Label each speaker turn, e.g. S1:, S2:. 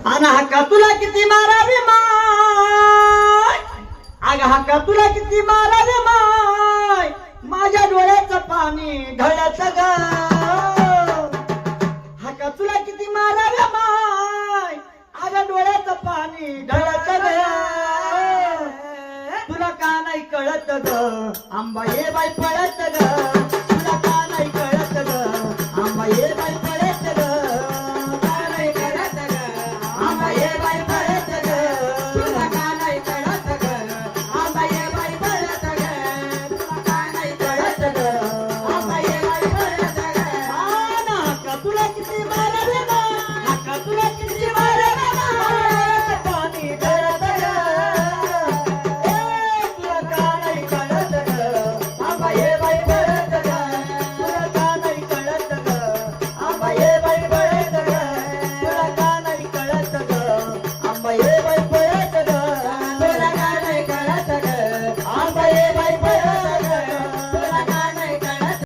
S1: आणि हक्का तुला किती मारावे माय, अग हक्का तुला किती मारावे माय, माझ्या डोळ्याचं पाणी ढळत ग, हक्का तुला किती मारावे माय, अग डोळ्याचं पाणी ढळत ग, तुला का नाही कळत ग, आंबा ये बाई पळत ग.